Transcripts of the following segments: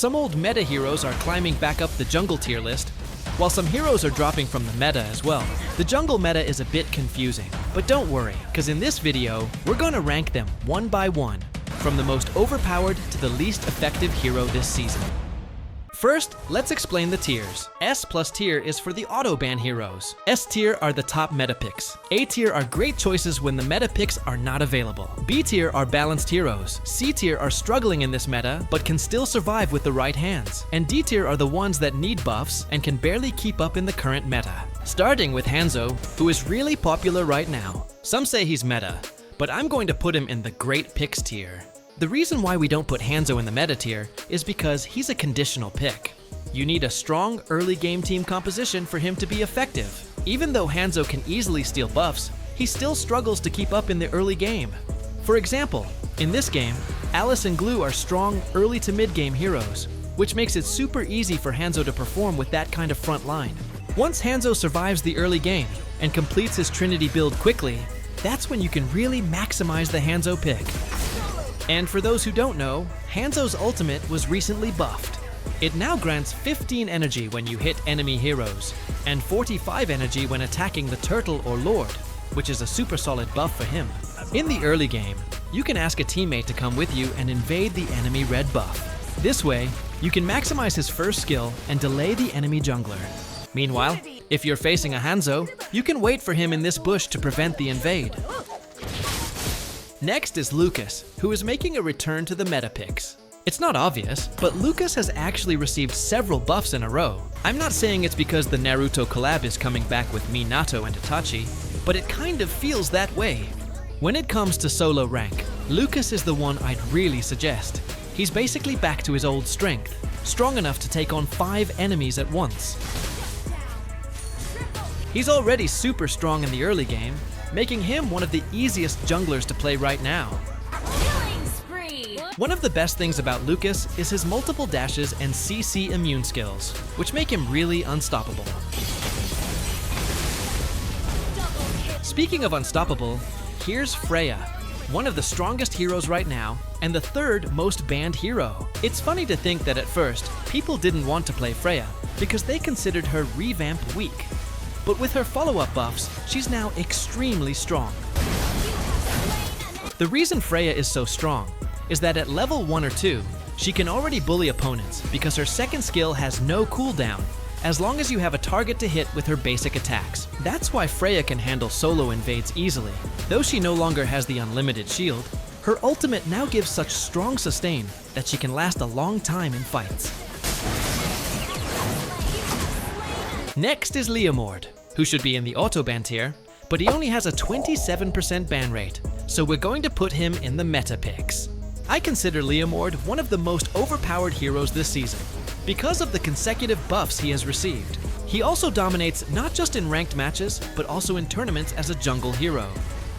Some old meta heroes are climbing back up the jungle tier list, while some heroes are dropping from the meta as well. The jungle meta is a bit confusing, but don't worry, because in this video, we're going to rank them one by one, from the most overpowered to the least effective hero this season. First, let's explain the tiers. S+ tier is for the auto-ban heroes. S tier are the top meta picks. A tier are great choices when the meta picks are not available. B tier are balanced heroes. C tier are struggling in this meta, but can still survive with the right hands. And D tier are the ones that need buffs and can barely keep up in the current meta. Starting with Hanzo, who is really popular right now. Some say he's meta, but I'm going to put him in the great picks tier. The reason why we don't put Hanzo in the meta tier is because he's a conditional pick. You need a strong early game team composition for him to be effective. Even though Hanzo can easily steal buffs, he still struggles to keep up in the early game. For example, in this game, Alice and Glue are strong early to mid game heroes, which makes it super easy for Hanzo to perform with that kind of front line. Once Hanzo survives the early game and completes his Trinity build quickly, that's when you can really maximize the Hanzo pick. And for those who don't know, Hanzo's ultimate was recently buffed. It now grants 15 energy when you hit enemy heroes, and 45 energy when attacking the turtle or lord, which is a super solid buff for him. In the early game, you can ask a teammate to come with you and invade the enemy red buff. This way, you can maximize his first skill and delay the enemy jungler. Meanwhile, if you're facing a Hanzo, you can wait for him in this bush to prevent the invade. Next is Lucas, who is making a return to the meta picks. It's not obvious, but Lucas has actually received several buffs in a row. I'm not saying it's because the Naruto collab is coming back with Minato and Itachi, but it kind of feels that way. When it comes to solo rank, Lucas is the one I'd really suggest. He's basically back to his old strength, strong enough to take on 5 enemies at once. He's already super strong in the early game, making him one of the easiest junglers to play right now. One of the best things about Lucas is his multiple dashes and CC immune skills, which make him really unstoppable. Speaking of unstoppable, here's Freya, one of the strongest heroes right now, and the 3rd most banned hero. It's funny to think that at first, people didn't want to play Freya because they considered her revamp weak. But with her follow-up buffs, she's now extremely strong. The reason Freya is so strong is that at level 1 or 2, she can already bully opponents because her second skill has no cooldown, as long as you have a target to hit with her basic attacks. That's why Freya can handle solo invades easily. Though she no longer has the unlimited shield, her ultimate now gives such strong sustain that she can last a long time in fights. Next is Leomord, who should be in the auto-ban tier, but he only has a 27% ban rate, so we're going to put him in the meta picks. I consider Leomord one of the most overpowered heroes this season, because of the consecutive buffs he has received. He also dominates not just in ranked matches, but also in tournaments as a jungle hero.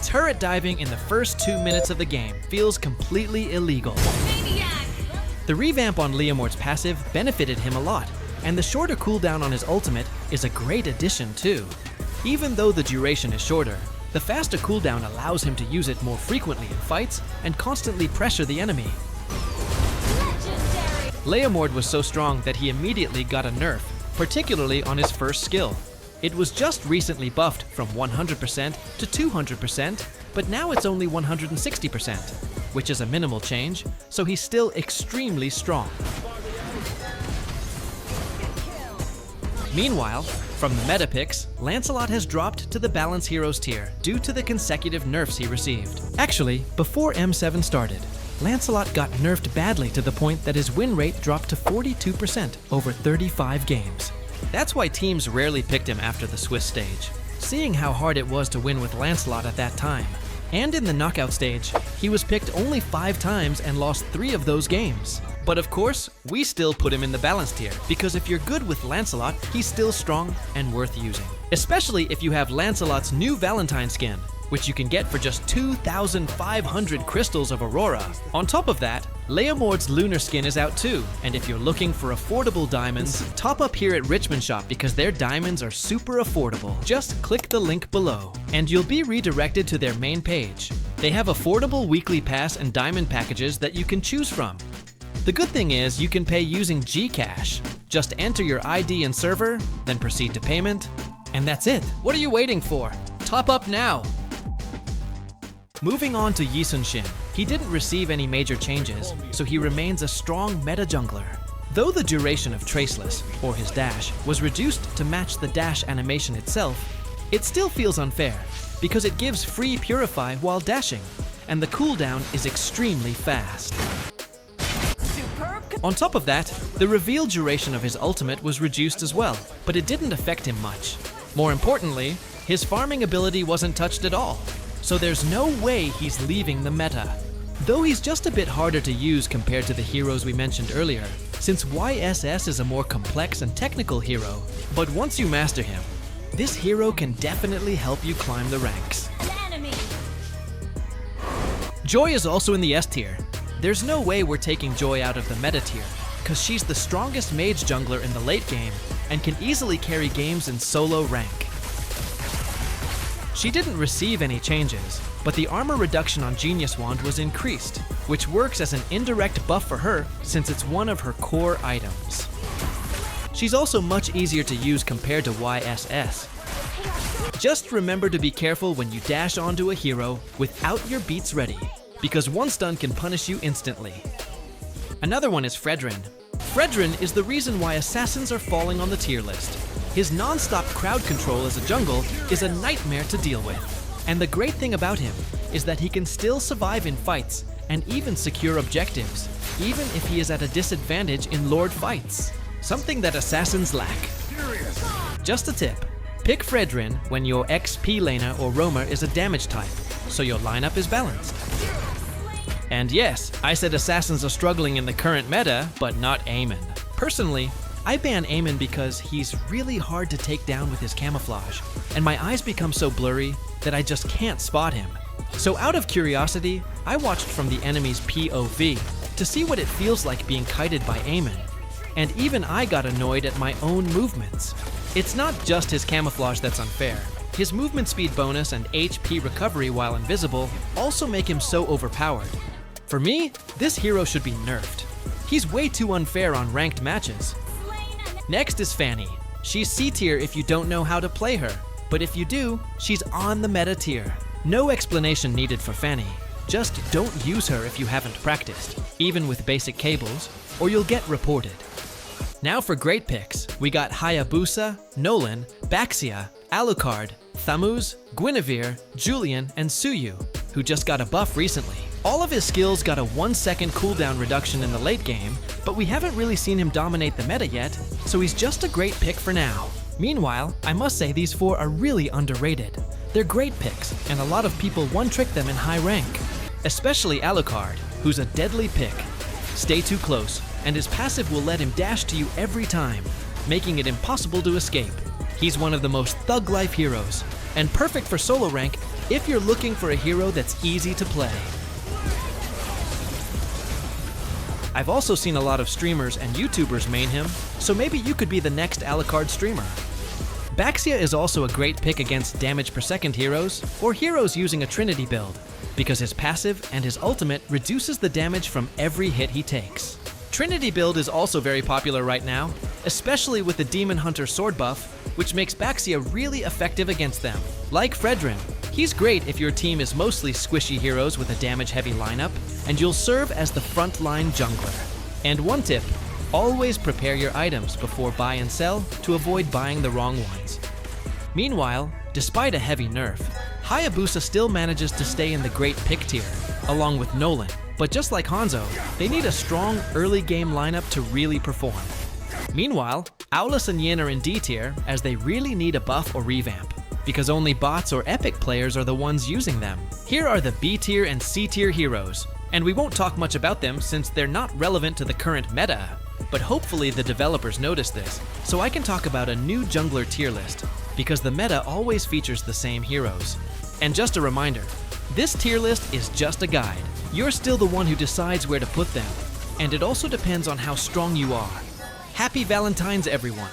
Turret diving in the first 2 minutes of the game feels completely illegal. The revamp on Leomord's passive benefited him a lot, and the shorter cooldown on his ultimate is a great addition too. Even though the duration is shorter, the faster cooldown allows him to use it more frequently in fights and constantly pressure the enemy. Leomord was so strong that he immediately got a nerf, particularly on his first skill. It was just recently buffed from 100% to 200%, but now it's only 160%, which is a minimal change, so he's still extremely strong. Meanwhile, from the meta picks, Lancelot has dropped to the balance heroes tier due to the consecutive nerfs he received. Actually, before M7 started, Lancelot got nerfed badly to the point that his win rate dropped to 42% over 35 games. That's why teams rarely picked him after the Swiss stage, seeing how hard it was to win with Lancelot at that time. And in the knockout stage, he was picked only 5 times and lost 3 of those games. But of course, we still put him in the balance tier, because if you're good with Lancelot, he's still strong and worth using. Especially if you have Lancelot's new Valentine skin, which you can get for just 2,500 crystals of Aurora. On top of that, Leomord's lunar skin is out too, and if you're looking for affordable diamonds, top up here at Richmond Shop because their diamonds are super affordable. Just click the link below, and you'll be redirected to their main page. They have affordable weekly pass and diamond packages that you can choose from. The good thing is you can pay using Gcash. Just enter your ID and server, then proceed to payment, and that's it. What are you waiting for? Top up now! Moving on to Yizun Shin. He didn't receive any major changes, so he remains a strong meta jungler. Though the duration of Traceless, or his dash, was reduced to match the dash animation itself, it still feels unfair, because it gives free Purify while dashing, and the cooldown is extremely fast. On top of that, the reveal duration of his ultimate was reduced as well, but it didn't affect him much. More importantly, his farming ability wasn't touched at all, so there's no way he's leaving the meta. Though he's just a bit harder to use compared to the heroes we mentioned earlier, since YSS is a more complex and technical hero, but once you master him, this hero can definitely help you climb the ranks. Joy is also in the S tier. There's no way we're taking Joy out of the meta tier, cause she's the strongest mage jungler in the late game and can easily carry games in solo rank. She didn't receive any changes, but the armor reduction on Genius Wand was increased, which works as an indirect buff for her since it's one of her core items. She's also much easier to use compared to YSS. Just remember to be careful when you dash onto a hero without your beats ready, because one stun can punish you instantly. Another one is Fredrinn. Fredrinn is the reason why assassins are falling on the tier list. His non-stop crowd control as a jungle is a nightmare to deal with. And the great thing about him is that he can still survive in fights and even secure objectives, even if he is at a disadvantage in Lord fights. Something that assassins lack. Just a tip, pick Fredrinn when your XP laner or roamer is a damage type, so your lineup is balanced. And yes, I said assassins are struggling in the current meta, but not Aean. Personally, I ban Aean because he's really hard to take down with his camouflage, and my eyes become so blurry that I just can't spot him. So out of curiosity, I watched from the enemy's POV to see what it feels like being kited by Aean, and even I got annoyed at my own movements. It's not just his camouflage that's unfair. His movement speed bonus and HP recovery while invisible also make him so overpowered. For me, this hero should be nerfed. He's way too unfair on ranked matches. Next is Fanny. She's C tier if you don't know how to play her, but if you do, she's on the meta tier. No explanation needed for Fanny. Just don't use her if you haven't practiced, even with basic cables, or you'll get reported. Now for great picks, we got Hayabusa, Nolan, Baxia, Alucard, Thamuz, Guinevere, Julian, and Suyu, who just got a buff recently. All of his skills got a 1-second cooldown reduction in the late game, but we haven't really seen him dominate the meta yet, so he's just a great pick for now. Meanwhile, I must say these four are really underrated. They're great picks, and a lot of people one-trick them in high rank. Especially Alucard, who's a deadly pick. Stay too close, and his passive will let him dash to you every time, making it impossible to escape. He's one of the most thug-life heroes, and perfect for solo rank if you're looking for a hero that's easy to play. I've also seen a lot of streamers and YouTubers main him, so maybe you could be the next Alucard streamer. Baxia is also a great pick against damage per second heroes, or heroes using a Trinity build, because his passive and his ultimate reduces the damage from every hit he takes. Trinity build is also very popular right now, especially with the Demon Hunter sword buff, which makes Baxia really effective against them. Like Fredrinn, he's great if your team is mostly squishy heroes with a damage-heavy lineup, and you'll serve as the frontline jungler. And one tip, always prepare your items before buy and sell to avoid buying the wrong ones. Meanwhile, despite a heavy nerf, Hayabusa still manages to stay in the great pick tier, along with Nolan. But just like Hanzo, they need a strong early game lineup to really perform. Meanwhile, Aulus and Yin are in D tier as they really need a buff or revamp, because only bots or epic players are the ones using them. Here are the B tier and C tier heroes, and we won't talk much about them since they're not relevant to the current meta, but hopefully the developers notice this, so I can talk about a new jungler tier list, because the meta always features the same heroes. And just a reminder, this tier list is just a guide. You're still the one who decides where to put them, and it also depends on how strong you are. Happy Valentine's, everyone!